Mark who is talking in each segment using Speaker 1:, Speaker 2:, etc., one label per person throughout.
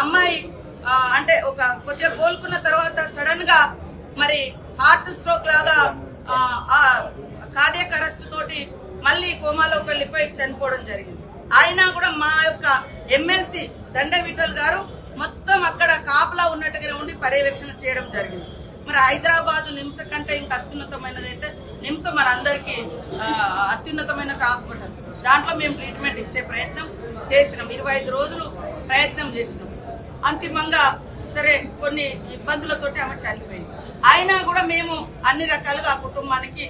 Speaker 1: అమ్మాయి అంటే ఒక కొద్దిగా కోలుకున్న తర్వాత సడన్ గా మరి హార్ట్ స్ట్రోక్ లాగా కార్డియాక్ అరెస్ట్ తోటి మళ్ళీ కోమాలోకి వెళ్ళిపోయి చనిపోవడం జరిగింది. అయినా కూడా మా యొక్క ఎమ్మెల్సీ దండ విఠల్ గారు మొత్తం అక్కడ కాపలా ఉన్నట్టుగానే ఉండి పర్యవేక్షణ చేయడం జరిగింది. మరి హైదరాబాద్ నిమ్స్ కంటే ఇంకా అత్యున్నతమైనది అయితే నిమ్స్ మన అందరికీ అత్యున్నతమైన హాస్పిటల్. దాంట్లో మేము ట్రీట్మెంట్ ఇచ్చే ప్రయత్నం చేసినాం, 25 రోజులు ప్రయత్నం చేసినాం. అంతిమంగా సరే కొన్ని ఇబ్బందులతోటి ఆమె చనిపోయింది. అయినా కూడా మేము అన్ని రకాలుగా ఆ కుటుంబానికి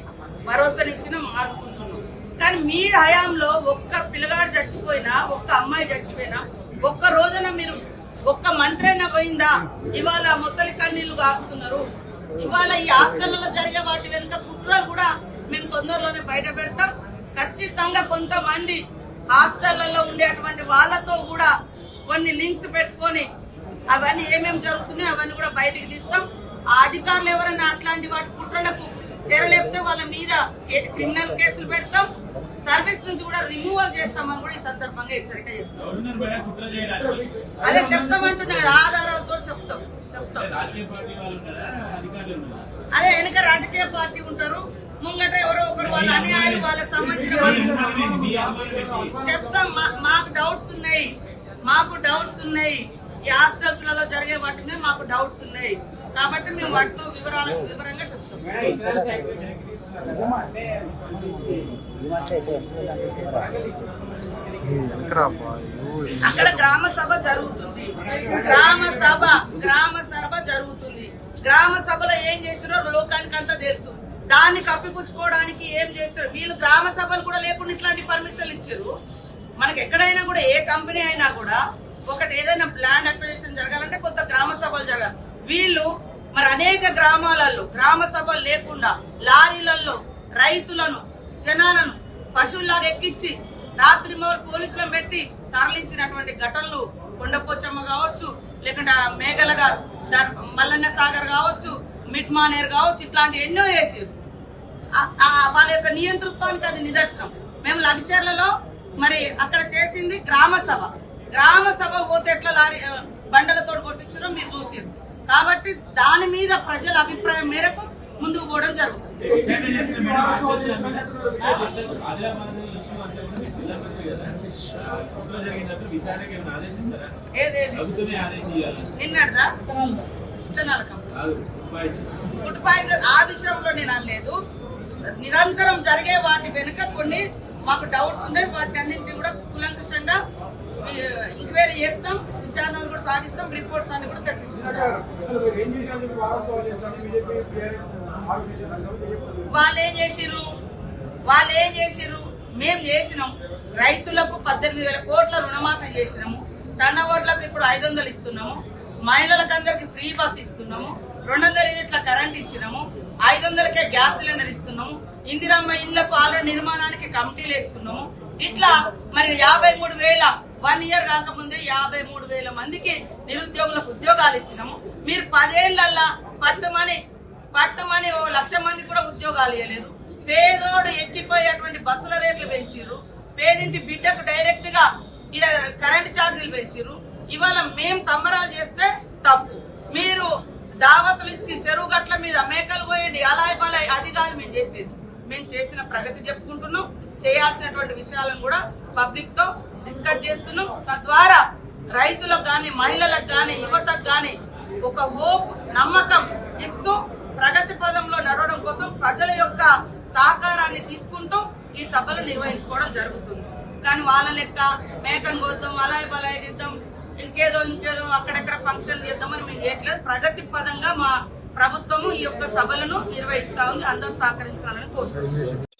Speaker 1: భరోసానిచ్చినాం, ఆదుకుంటున్నాం. కానీ మీ హయాంలో ఒక్క పిల్లగాడు చచ్చిపోయినా, ఒక్క అమ్మాయి చచ్చిపోయినా, ఒక్క రోజున మీరు ఒక్క మంత్రి అయినా పోయిందా? ఇవాళ ముసలి కన్నీళ్లు కాస్తున్నారు. ఇవాళ ఈ హాస్టళ్లలో జరిగే వాటి వెనుక కుట్రలు కూడా మేము తొందరలోనే బయట పెడతాం. ఖచ్చితంగా కొంతమంది హాస్టళ్లలో ఉండేటువంటి వాళ్ళతో కూడా కొన్ని లింక్స్ పెట్టుకొని అవన్నీ ఏమేమి జరుగుతున్నాయో అవన్నీ కూడా బయటకు తీస్తాం. ఆ అధికారులు ఎవరైనా అట్లాంటి వాటి కుట్రలకు తెరలేపితే వాళ్ళ మీద క్రిమినల్ కేసులు పెడతాం, సర్వీస్ నుంచి కూడా రిమూవల్ చేస్తామని కూడా ఈ సందర్భంగా హెచ్చరిక చేస్తాం. అదే చెప్తామంటున్నా, ఆధారాలతో చెప్తాం. అదే వెనక రాజకీయ పార్టీ ఉంటారు, ముంగట ఎవరో ఒకరు వాళ్ళ అన్యాయాలు వాళ్ళకి సంబంధించిన చెప్తాం. మాకు డౌట్స్ ఉన్నాయి, ఈ హాస్టల్స్ లలో జరిగే వాటి మీద మాకు డౌట్స్ ఉన్నాయి కాబట్టి మేము వాటితో వివరంగా చెప్తాం. అక్కడ గ్రామ సభ జరుగుతుంది. గ్రామ సభలో ఏం చేసిరో లోకానికి అంతా తెలుసు. దాన్ని కప్పిపుచ్చుకోవడానికి ఏం చేశారు వీళ్ళు? గ్రామ సభలు కూడా లేకుండా ఇట్లాంటి పర్మిషన్లు ఇచ్చారు. మనకి ఎక్కడైనా కూడా ఏ కంపెనీ అయినా కూడా ఒకటి ఏదైనా ల్యాండ్ అక్విజిషన్ జరగాలంటే కొత్త గ్రామ సభలు జరగాలి. వీళ్ళు మరి అనేక గ్రామాలలో గ్రామ సభలు లేకుండా లారీలలో రైతులను జనాలను పశువుల్లాగా ఎక్కించి రాత్రి పోలీసులను పెట్టి తరలించినటువంటి ఘటనలు కొండపోచమ్మ కావచ్చు, లేకుంటే మేఘలగా మల్లన్న సాగర్ కావచ్చు, మిట్మానేర్ కావచ్చు, ఇట్లాంటి ఎన్నో వేసారు. వాళ్ళ యొక్క నియంతృత్వానికి అది నిదర్శనం. మేము లగ్చర్లలో మరి అక్కడ చేసింది గ్రామ సభ పోతే ఎట్లా లారీ బండలతో కొట్టించారో మీరు చూసారు. కాబట్టి దాని మీద ప్రజల అభిప్రాయం మేరకు ముందుకు పోవడం జరుగుతుంది. నిన్నడదా ఫుడ్ పాయిజన్ ఆ విషయంలో నేను అనలేదు. నిరంతరం జరిగే వాటి వెనుక కొన్ని మాకు డౌట్స్ ఉన్నాయి. వాటి అన్నింటినీ కూడా కులంకుషంగా ఎంక్వైరీ చేస్తాం, విచారణలు కూడా సాగిస్తాం, రిపోర్ట్స్ అన్ని కూడా తెప్పించుకుంటాం. వాళ్ళు ఏం చేసిరు? మేము చేసినాం. రైతులకు 18,000 కోట్ల రుణమాఫీ చేసినాము. సన్న ఓట్లకు ఇప్పుడు 500 ఇస్తున్నాము. మహిళలకు అందరికి ఫ్రీ బస్ ఇస్తున్నాము. 200 యూనిట్ల కరెంట్ ఇచ్చినాము. 500కే గ్యాస్ సిలిండర్ ఇస్తున్నాము. ఇందిరమ్మ ఇళ్లకు ఆల్రెడీ నిర్మాణానికి కమిటీలు వేస్తున్నాము. ఇట్లా మరి 53,000 1 ఇయర్ కాకముందే 53,000 మందికి నిరుద్యోగులకు ఉద్యోగాలు ఇచ్చినాము. మీరు 10 ఏళ్లల్లా పట్టుమని 1,00,000 మందికి కూడా ఉద్యోగాలు ఇవ్వలేదు. పేదోడు ఎక్కిపోయేటువంటి బస్సుల రేట్లు పెంచిర్రు. పేదింటి బిడ్డకు డైరెక్ట్ గా ఇది కరెంట్ ఛార్జీలు పెంచిర్రు. ఇవాళ మేము సంబరాలు చేస్తే తప్పు. మీరు దావతులు ఇచ్చి చెరువు గట్ల మీద మేకలు పోయండి అలాయ్ బలాయ్, అది కాదు మేము చేసేది. మేము చేసిన ప్రగతి చెప్పుకుంటున్నాం. చేయాల్సినటువంటి విషయాలను కూడా పబ్లిక్ తో డిస్కస్ చేస్తున్నాం. తద్వారా రైతులకు గాని, మహిళలకు గాని, యువతకు గాని ఒక హోప్, నమ్మకం ఇస్తూ ప్రగతి పదంలో నడవడం కోసం ప్రజల యొక్క సహకారాన్ని తీసుకుంటూ ఈ సభలు నిర్వహించుకోవడం జరుగుతుంది. కానీ వాళ్ళ లెక్క మేకను కోద్దాం, అలాయ్ బలాయ్ చేద్దాం, ఇంకేదో అక్కడెక్కడ ఫంక్షన్లు చేద్దామని మేము చేయట్లేదు. ప్రగతి పదంగా మా ప్రభుత్వము ఈ యొక్క సభలను నిర్వహిస్తా ఉంది. అందరూ సహకరించాలని కోరుతున్నాం.